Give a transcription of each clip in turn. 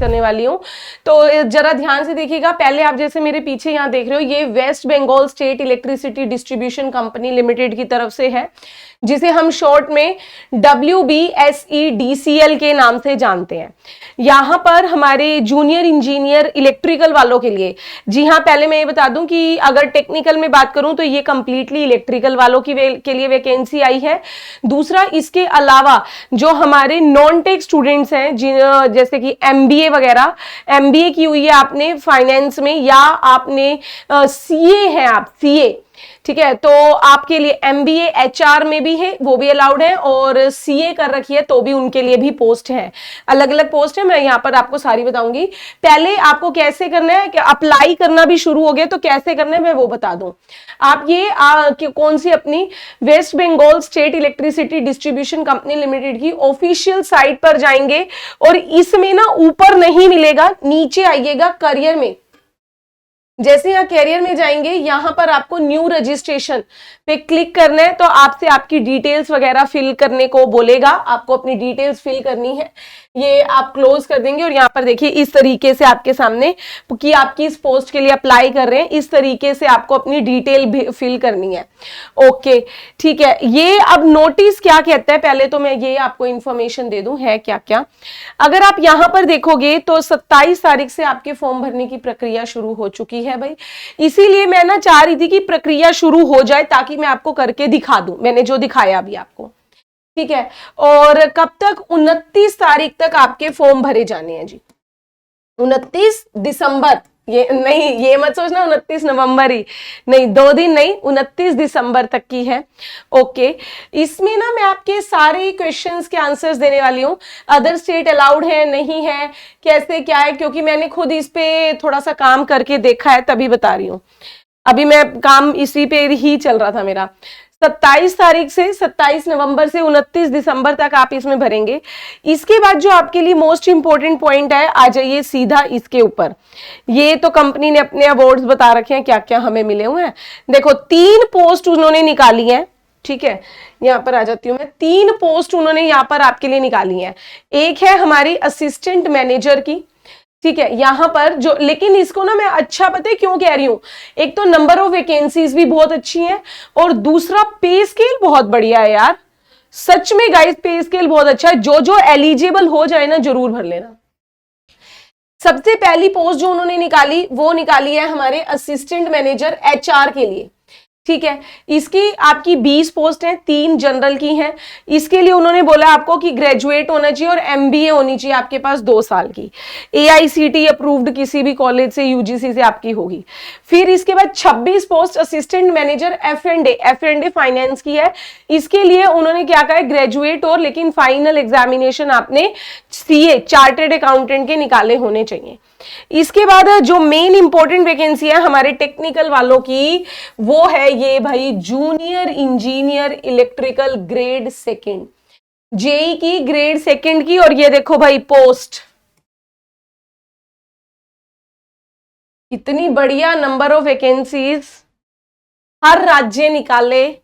करने वाली हूँ। तो जरा ध्यान से देखिएगा। पहले आप जैसे मेरे पीछे यहाँ देख रहे हो, ये West Bengal state electricity distribution company limited की तरफ से है, जिसे हम शॉर्ट में WBSEDCL के नाम से जानते हैं। यहां पर हमारे जूनियर इंजीनियर इलेक्ट्रिकल वालों के लिए, जी हाँ, पहले मैं ये बता दूं कि अगर टेक्निकल में बात करूं तो ये कंप्लीटली इलेक्ट्रिकल वालों के लिए वैकेंसी आई है। दूसरा, इसके अलावा जो हमारे नॉन टेक स्टूडेंट्स हैं, जैसे कि MBA वगैरह, MBA की हुई है आपने फाइनेंस में, या आपने CA है, आप CA, ठीक है, तो आपके लिए MBA HR में भी है, वो भी अलाउड है, और CA कर रखी है तो भी उनके लिए भी पोस्ट है। अलग अलग पोस्ट है, मैं यहाँ पर आपको सारी बताऊंगी। पहले आपको कैसे करना है, कि अप्लाई करना भी शुरू हो गया तो कैसे करना है मैं वो बता दूं। आप ये कौन सी अपनी West Bengal state electricity distribution company limited की ऑफिशियल साइट पर जाएंगे, और इसमें ना ऊपर नहीं मिलेगा, नीचे आइएगा करियर में। जैसे यहाँ कैरियर में जाएंगे, यहां पर आपको न्यू रजिस्ट्रेशन पे क्लिक करना है, तो आपसे आपकी डिटेल्स वगैरह फिल करने को बोलेगा, आपको अपनी डिटेल्स फिल करनी है। ये आप क्लोज कर देंगे और यहाँ पर देखिए इस तरीके से आपके सामने कि आप किस पोस्ट के लिए अप्लाई कर रहे हैं, इस तरीके से आपको अपनी डिटेल फिल करनी है। ओके, ठीक है। ये अब नोटिस क्या कहता है, पहले तो मैं ये आपको इंफॉर्मेशन दे दूं है क्या क्या। अगर आप यहां पर देखोगे तो 27 तारीख से आपके फॉर्म भरने की प्रक्रिया शुरू हो चुकी है भाई। इसीलिए मैं ना चाह रही थी कि प्रक्रिया शुरू हो जाए ताकि मैं आपको करके दिखा दूं, मैंने जो दिखाया अभी आपको, ठीक है। और कब तक? 29 तारीख तक आपके फॉर्म भरे जाने हैं जी। 29 दिसंबर, ये नहीं, ये मत सोचना 29 नवंबर ही, नहीं, 2 दिन नहीं, 29 दिसंबर तक की है। ओके, इसमें ना मैं आपके सारे क्वेश्चंस के आंसर्स देने वाली हूँ। अदर स्टेट अलाउड है नहीं है, कैसे क्या है, क्योंकि मैंने खुद इस पे थोड़ा सा काम करके देखा है, तभी बता रही हूँ। अभी मैं काम इसी पे ही चल रहा था मेरा। 27 तारीख से 27 नवंबर से 29 दिसंबर तक आप इसमें भरेंगे। इसके बाद जो आपके लिए मोस्ट इंपोर्टेंट पॉइंट है, आ जाइए सीधा इसके ऊपर। ये तो कंपनी ने अपने अवार्ड्स बता रखे हैं क्या क्या हमें मिले हुए हैं। देखो 3 पोस्ट उन्होंने निकाली है, ठीक है, यहां पर आ जाती हूं मैं। 3 पोस्ट उन्होंने यहां पर आपके लिए निकाली है। एक है हमारी असिस्टेंट मैनेजर की, ठीक है, यहां पर जो, लेकिन इसको ना मैं अच्छा पता है क्यों कह रही हूं, एक तो नंबर ऑफ वैकेंसीज भी बहुत अच्छी हैं, और दूसरा पे स्केल बहुत बढ़िया है यार, सच में गाइस, पे स्केल बहुत अच्छा है। जो जो एलिजिबल हो जाए ना जरूर भर लेना। सबसे पहली पोस्ट जो उन्होंने निकाली वो निकाली है हमारे असिस्टेंट मैनेजर HR के लिए, ठीक है। इसकी आपकी 20 पोस्ट है, 3 जनरल की हैं। इसके लिए उन्होंने बोला आपको कि ग्रेजुएट होना चाहिए और MBA होनी चाहिए आपके पास 2 साल की, AICTE अप्रूव्ड किसी भी कॉलेज से, UGC से आपकी होगी। फिर इसके बाद 26 post assistant manager F&A finance की है। इसके लिए उन्होंने क्या कहा है, ग्रेजुएट और लेकिन फाइनल एग्जामिनेशन आपने CA चार्टर्ड अकाउंटेंट के निकाले होने चाहिए। इसके बाद जो मेन इंपॉर्टेंट वैकेंसी है हमारे टेक्निकल वालों की, वो है ये भाई junior engineer electrical grade 2, JEE की ग्रेड 2 की। और ये देखो भाई पोस्ट, इतनी बढ़िया नंबर ऑफ वैकेंसीज, हर राज्य निकाले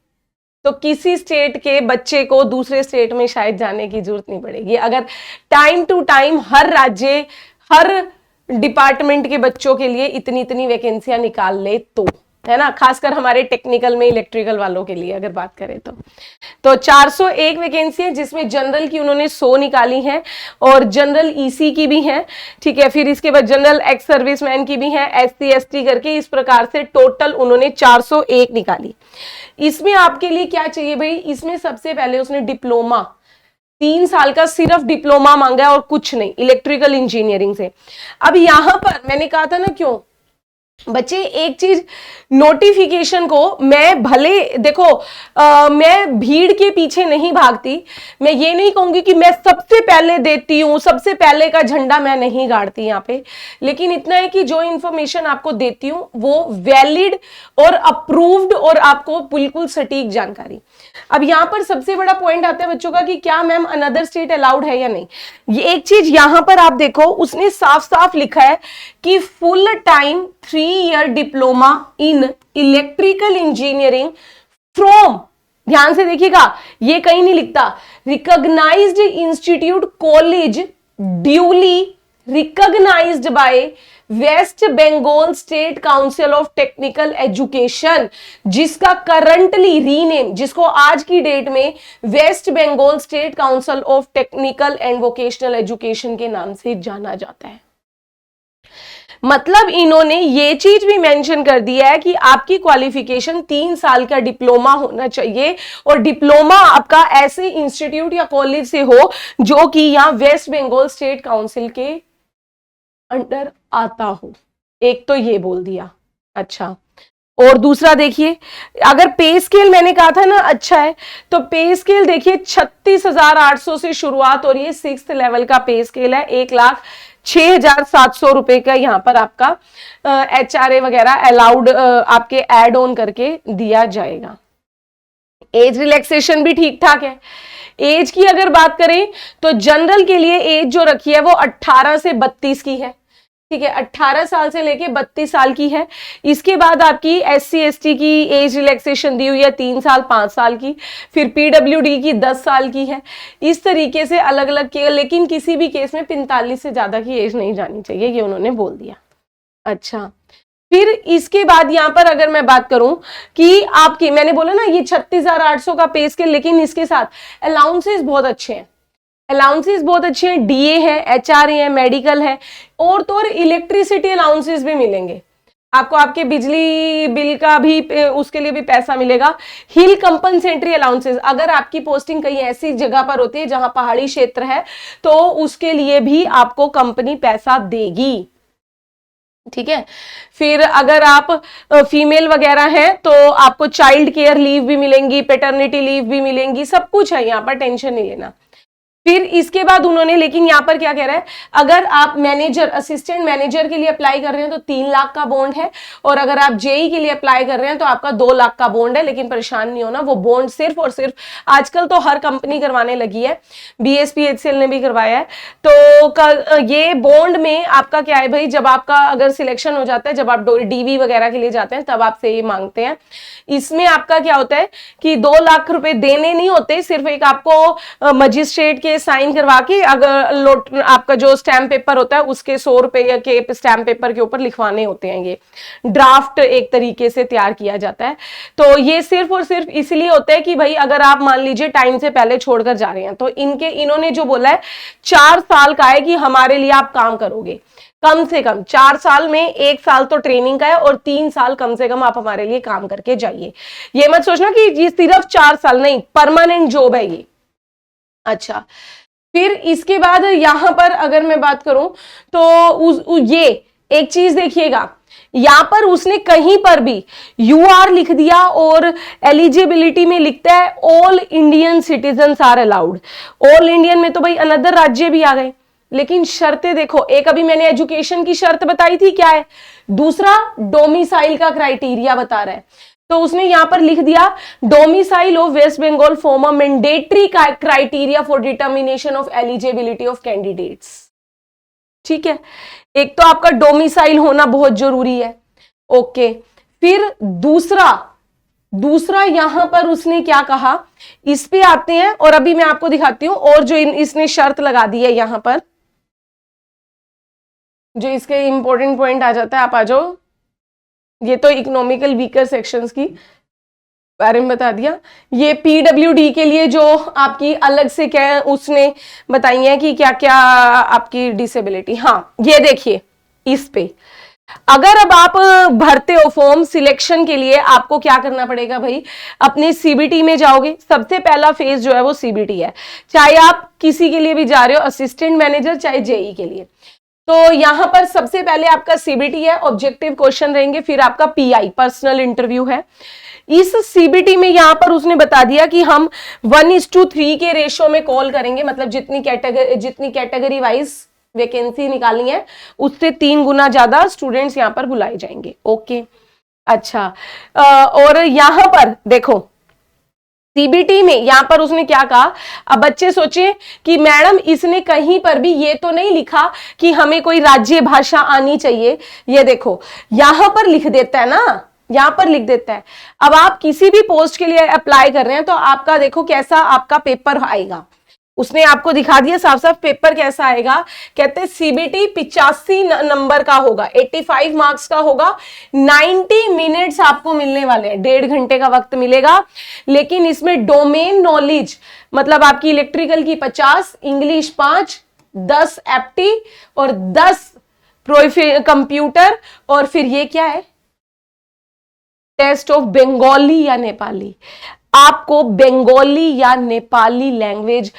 तो किसी स्टेट के बच्चे को दूसरे स्टेट में शायद जाने की जरूरत नहीं पड़ेगी, अगर टाइम टू टाइम हर राज्य, हर डिपार्टमेंट के बच्चों के लिए इतनी इतनी वैकेंसियां निकाल ले तो, है ना, खासकर हमारे टेक्निकल में इलेक्ट्रिकल वालों के लिए अगर बात करें तो 401 वैकेंसी है, जिसमें जनरल की उन्होंने 100 निकाली है और जनरल EC की भी है, ठीक है। फिर इसके बाद जनरल एक्स सर्विसमैन की भी है, SC ST करके, इस प्रकार से टोटल उन्होंने 401 निकाली। इसमें आपके लिए क्या चाहिए भाई, इसमें सबसे पहले उसने डिप्लोमा, 3 साल का सिर्फ डिप्लोमा मांगा है और कुछ नहीं, इलेक्ट्रिकल इंजीनियरिंग से। अब यहां पर मैंने कहा था ना, क्यों बच्चे, एक चीज, नोटिफिकेशन को मैं भले देखो, मैं भीड़ के पीछे नहीं भागती, मैं ये नहीं कहूंगी कि मैं सबसे पहले देती हूं, सबसे पहले का झंडा मैं नहीं गाड़ती यहाँ पे, लेकिन इतना है कि जो इंफॉर्मेशन आपको देती हूं वो वैलिड और अप्रूव्ड और आपको बिल्कुल सटीक जानकारी। अब यहाँ पर सबसे बड़ा पॉइंट आता है बच्चों का कि क्या मैम अनदर स्टेट अलाउड है या नहीं। ये एक चीज यहां पर आप देखो, उसने साफ साफ लिखा है कि full time 3-year diploma in electrical engineering from, ध्यान से देखिएगा, ये कहीं नहीं लिखता, recognised institute college duly recognised by West Bengal state council of technical education, जिसका करंटली रीनेम, जिसको आज की डेट में West Bengal state council of technical and vocational education के नाम से जाना जाता है। मतलब इन्होंने ये चीज भी मेंशन कर दिया है कि आपकी क्वालिफिकेशन 3 साल का डिप्लोमा होना चाहिए, और डिप्लोमा आपका ऐसे इंस्टीट्यूट या कॉलेज से हो जो कि यहां वेस्ट बंगाल स्टेट काउंसिल के अंडर आता हो। एक तो ये बोल दिया। अच्छा, और दूसरा देखिए, अगर पे स्केल मैंने कहा था ना अच्छा है, तो पे स्केल देखिए 36,800 से शुरुआत हो रही है, 6th लेवल का पे स्केल है। 1,06,700 रुपए का यहाँ पर आपका HRA वगैरह अलाउड आपके एड ऑन करके दिया जाएगा। एज रिलैक्सेशन भी ठीक ठाक है। एज की अगर बात करें तो जनरल के लिए एज जो रखी है वो 18 से 32 की है, ठीक है, 18 साल से लेके 32 साल की है। इसके बाद आपकी SC ST की एज रिलैक्सेशन दी हुई है 3 साल 5 साल की, फिर PWD की 10 साल की है। इस तरीके से अलग अलग के, लेकिन किसी भी केस में 45 से ज्यादा की एज नहीं जानी चाहिए, ये उन्होंने बोल दिया। अच्छा, फिर इसके बाद यहां पर अगर मैं बात करूं कि आपकी, मैंने बोला ना ये 36,800 का पे स्केल, लेकिन इसके साथ अलाउंसेस बहुत अच्छे हैं, अलाउंसेस बहुत अच्छे हैं, DA है, HRA है, मेडिकल है, और तो और इलेक्ट्रिसिटी अलाउंसेस भी मिलेंगे आपको, आपके बिजली बिल का भी उसके लिए भी पैसा मिलेगा। हिल कंपनसेटरी अलाउंसेस, अगर आपकी पोस्टिंग कहीं ऐसी जगह पर होती है जहां पहाड़ी क्षेत्र है तो उसके लिए भी आपको कंपनी पैसा देगी, ठीक है। फिर अगर आप फीमेल वगैरह हैं तो आपको चाइल्ड केयर लीव भी मिलेंगी, पेटर्निटी लीव भी मिलेंगी, सब कुछ है यहाँ पर, टेंशन नहीं लेना। फिर इसके बाद उन्होंने, लेकिन यहाँ पर क्या कह रहा है, अगर आप मैनेजर, असिस्टेंट मैनेजर के लिए अप्लाई कर रहे हैं तो 3 लाख का बॉन्ड है, और अगर आप JE के लिए अप्लाई कर रहे हैं तो आपका 2 लाख का बॉन्ड है। लेकिन परेशान नहीं होना, वो बॉन्ड सिर्फ और सिर्फ, आजकल तो हर कंपनी करवाने लगी है, BSP HCL ने भी करवाया है, तो ये बॉन्ड में आपका क्या है भाई, जब आपका अगर सिलेक्शन हो जाता है, जब आप DV वगैरह के लिए जाते हैं तब आपसे ये मांगते हैं। इसमें आपका क्या होता है कि 2 लाख रुपए देने नहीं होते, सिर्फ एक आपको मजिस्ट्रेट के साइन करवा के, अगर आपका जो स्टैम्प पेपर होता है उसके 100 रुपए के स्टैम्प पेपर के ऊपर लिखवाने होते हैं। ये ड्राफ्ट एक तरीके से तैयार किया जाता है। तो ये सिर्फ और सिर्फ इसलिए होता है कि भाई अगर आप मान लीजिए टाइम से पहले छोड़कर जा रहे हैं, तो इन्होंने जो बोला है 4 साल का है कि हमारे लिए आप काम करोगे, कम से कम 4 साल में 1 साल तो ट्रेनिंग का है और 3 साल कम से कम आप हमारे लिए काम करके जाइए। ये मत सोचना कि ये सिर्फ 4 साल, नहीं, परमानेंट जॉब है ये। अच्छा, फिर इसके बाद यहां पर अगर मैं बात करूं तो ये एक चीज देखिएगा, यहां पर उसने कहीं पर भी UR लिख दिया और एलिजिबिलिटी में लिखता है all Indian citizens are allowed. All Indian में तो भाई अनदर राज्य भी आ गए, लेकिन शर्तें देखो, एक अभी मैंने एजुकेशन की शर्त बताई थी, क्या है, दूसरा डोमिसाइल का क्राइटेरिया बता रहा है। तो उसने यहां पर लिख दिया domicile of West Bengal form a mandatory criteria for determination of eligibility of candidates, ठीक है। एक तो आपका डोमिसाइल होना बहुत जरूरी है, ओके। फिर दूसरा यहां पर उसने क्या कहा, इस पे आते हैं, और अभी मैं आपको दिखाती हूं। और जो इसने शर्त लगा दी है यहां पर, जो इसके इंपॉर्टेंट पॉइंट आ जाता है, आप आ जाओ। ये तो इकोनॉमिकल वीकर सेक्शंस की बारे में बता दिया। ये PWD के लिए जो आपकी अलग से क्या है उसने बताई है कि क्या क्या आपकी डिसेबिलिटी। हाँ, ये देखिए, इस पे अगर अब आप भरते हो फॉर्म सिलेक्शन के लिए, आपको क्या करना पड़ेगा भाई, अपने CBT में जाओगे। सबसे पहला फेज जो है वो CBT है, चाहे आप किसी के लिए भी जा रहे हो, असिस्टेंट मैनेजर, चाहे JE के लिए। तो यहां पर सबसे पहले आपका CBT है, ऑब्जेक्टिव क्वेश्चन रहेंगे, फिर आपका PI पर्सनल इंटरव्यू है। इस CBT में यहां पर उसने बता दिया कि हम 1:3 के रेशो में कॉल करेंगे, मतलब जितनी कैटेगरी वाइज वैकेंसी निकालनी है उससे 3 गुना ज्यादा स्टूडेंट्स यहां पर बुलाए जाएंगे, ओके। अच्छा, और यहां पर देखो CBT में यहां पर उसने क्या कहा, अब बच्चे सोचे कि मैडम इसने कहीं पर भी ये तो नहीं लिखा कि हमें कोई राज्य भाषा आनी चाहिए। ये देखो यहां पर लिख देता है ना, यहां पर लिख देता है। अब आप किसी भी पोस्ट के लिए अप्लाई कर रहे हैं तो आपका देखो कैसा आपका पेपर आएगा, उसने आपको दिखा दिया साफ साफ पेपर कैसा आएगा। कहते हैं सीबीटी 85 नंबर का होगा, 85 मार्क्स का होगा, 90 मिनट्स आपको मिलने वाले हैं, 1.5 घंटे का वक्त मिलेगा। लेकिन इसमें डोमेन नॉलेज मतलब आपकी इलेक्ट्रिकल की 50, इंग्लिश 5, 10 एप्टी और 10 कंप्यूटर, और फिर ये क्या है, टेस्ट ऑफ बंगाली या नेपाली। आपको बंगाली या नेपाली लैंग्वेज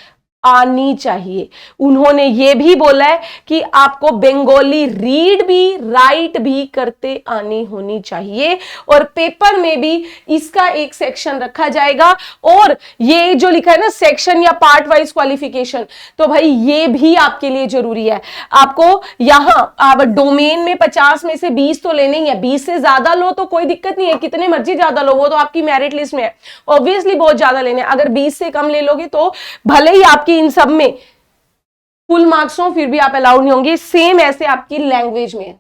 आनी चाहिए। उन्होंने ये भी बोला है कि आपको बंगाली रीड भी राइट भी करते आनी होनी चाहिए, और पेपर में भी इसका एक सेक्शन रखा जाएगा। और ये जो लिखा है ना सेक्शन या पार्ट वाइज क्वालिफिकेशन, तो भाई ये भी आपके लिए जरूरी है। आपको यहां आप डोमेन में 50 में से 20 तो लेने ही है, 20 से ज्यादा लो तो कोई दिक्कत नहीं है, कितने मर्जी ज्यादा लो, वो तो आपकी मेरिट लिस्ट में है, ऑब्वियसली बहुत ज्यादा लेने। अगर 20 से कम ले लोगे तो भले ही आपकी इन सब में फुल मार्क्स हो फिर भी आप अलाउड नहीं होंगे। सेम ऐसे आपकी लैंग्वेज में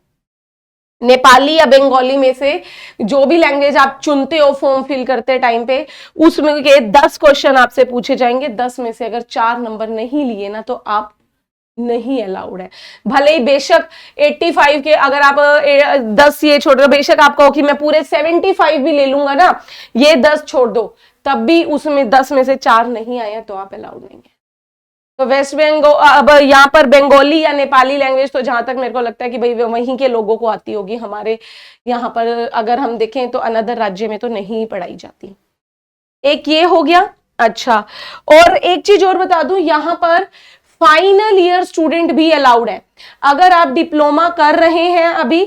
नेपाली या बंगाली में से जो भी लैंग्वेज आप चुनते हो फॉर्म फिल करते टाइम पे, उसमें के 10 क्वेश्चन आपसे पूछे जाएंगे। 10 में से अगर 4 नंबर नहीं लिए ना तो आप नहीं अलाउड है। भले ही बेशक 85 के अगर आप 10 ये छोड़ दो, बेशक आप कहो कि मैं पूरे 75 भी ले लूंगा ना, ये 10 छोड़ दो, तब भी उसमें 10 में से 4 नहीं आया तो आप अलाउड नहीं है। तो वेस्ट बंगाल, अब यहाँ पर बंगाली या नेपाली लैंग्वेज तो जहां तक मेरे को लगता है कि भाई वहीं के लोगों को आती होगी, हमारे यहाँ पर अगर हम देखें तो अनदर राज्य में तो नहीं पढ़ाई जाती। एक ये हो गया। अच्छा, और एक चीज और बता दूं, यहाँ पर फाइनल ईयर स्टूडेंट भी अलाउड है। अगर आप डिप्लोमा कर रहे हैं अभी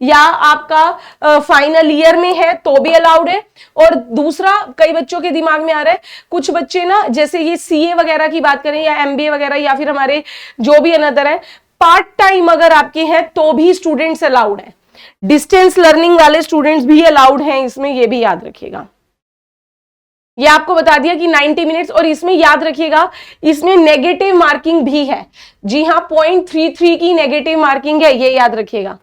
या आपका फाइनल ईयर में है तो भी अलाउड है। और दूसरा, कई बच्चों के दिमाग में आ रहा है, कुछ बच्चे ना जैसे ये सीए वगैरह की बात करें या एमबीए वगैरह या फिर हमारे जो भी अनदर है, पार्ट टाइम अगर आपके हैं तो भी स्टूडेंट्स अलाउड है, डिस्टेंस लर्निंग वाले स्टूडेंट्स भी अलाउड हैं इसमें, ये भी याद रखिएगा। ये आपको बता दिया कि 90 मिनट्स, और इसमें याद रखिएगा इसमें नेगेटिव मार्किंग भी है। जी हाँ, 0.33 की नेगेटिव मार्किंग है, ये याद रखिएगा,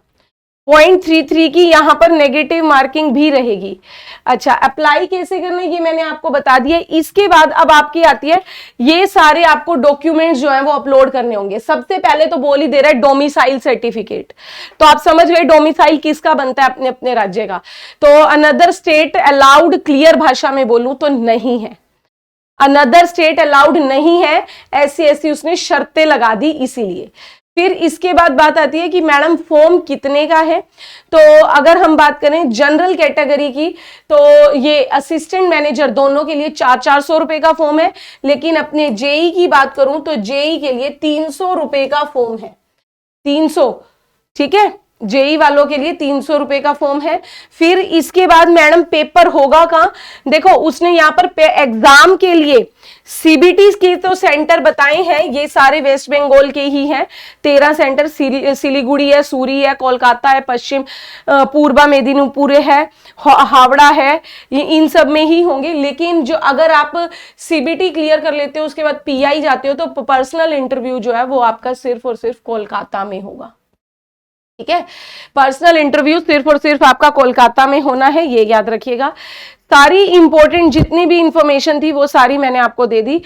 0.33 की यहां पर नेगेटिव मार्किंग भी रहेगी। अच्छा, अप्लाई कैसे करना है ये मैंने आपको बता दिया। इसके बाद अब आपकी आती है, ये सारे आपको डॉक्यूमेंट्स जो है वो अपलोड करने होंगे। सबसे पहले तो बोल ही दे रहा है डोमिसाइल सर्टिफिकेट, तो आप समझ गए डोमिसाइल किसका बनता है, अपने अपने राज्य का। तो अनदर स्टेट अलाउड, क्लियर भाषा में बोलूं तो नहीं है, अनदर स्टेट अलाउड नहीं है, ऐसी उसने शर्तें लगा दी इसीलिए। फिर इसके बाद बात आती है कि मैडम फॉर्म कितने का है। तो अगर हम बात करें जनरल कैटेगरी की तो ये असिस्टेंट मैनेजर दोनों के लिए 400 रुपए का फॉर्म है, लेकिन अपने जेई की बात करूं तो जेई के लिए 300 रुपए का फॉर्म है, 300, ठीक है, जेई वालों के लिए 300 रुपए का फॉर्म है। फिर इसके बाद मैडम पेपर होगा कहां, देखो उसने यहां पर एग्जाम के लिए सीबीटी के तो सेंटर बताए हैं, ये सारे वेस्ट बंगाल के ही हैं। 13 सेंटर, सिलीगुड़ी है, सूरी है, कोलकाता है, पश्चिम पूर्वा मेदिनीपुर है, हावड़ा है, ये इन सब में ही होंगे। लेकिन जो अगर आप सीबीटी क्लियर कर लेते हो उसके बाद पीआई जाते हो तो पर्सनल इंटरव्यू जो है वो आपका सिर्फ और सिर्फ कोलकाता में होगा, ठीक है। पर्सनल इंटरव्यू सिर्फ और सिर्फ आपका कोलकाता में होना है, ये याद रखिएगा। सारी इंपॉर्टेंट जितनी भी इंफॉर्मेशन थी वो सारी मैंने आपको दे दी।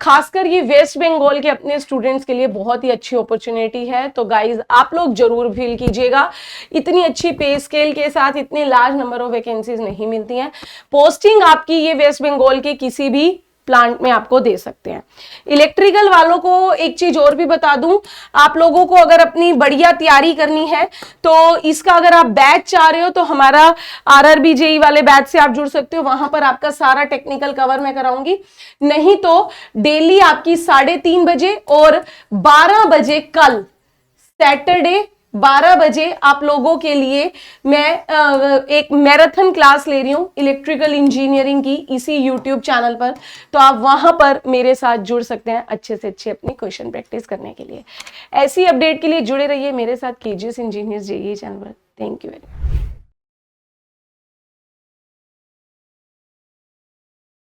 खासकर ये वेस्ट बंगाल के अपने स्टूडेंट्स के लिए बहुत ही अच्छी अपॉर्चुनिटी है, तो गाइज आप लोग जरूर फील कीजिएगा। इतनी अच्छी पे स्केल के साथ इतने लार्ज नंबर ऑफ वैकेंसीज नहीं मिलती हैं। पोस्टिंग आपकी ये वेस्ट बंगाल के किसी भी प्लांट में आपको दे सकते हैं। इलेक्ट्रिकल वालों को एक चीज और भी बता दूं, आप लोगों को अगर अपनी बढ़िया तैयारी करनी है तो इसका अगर आप बैच चाह रहे हो तो हमारा आरआरबी जेई वाले बैच से आप जुड़ सकते हो, वहां पर आपका सारा टेक्निकल कवर मैं कराऊंगी। नहीं तो डेली आपकी 3:30 बजे और 12 बजे कल सैटरडे 12 बजे आप लोगों के लिए मैं एक मैराथन क्लास ले रही हूं इलेक्ट्रिकल इंजीनियरिंग की इसी यूट्यूब चैनल पर, तो आप वहां पर मेरे साथ जुड़ सकते हैं अच्छे से अच्छे अपनी क्वेश्चन प्रैक्टिस करने के लिए। ऐसी अपडेट के लिए जुड़े रहिए मेरे साथ केजीएस इंजीनियर्स जेईई चैनल पर। Thank you very much.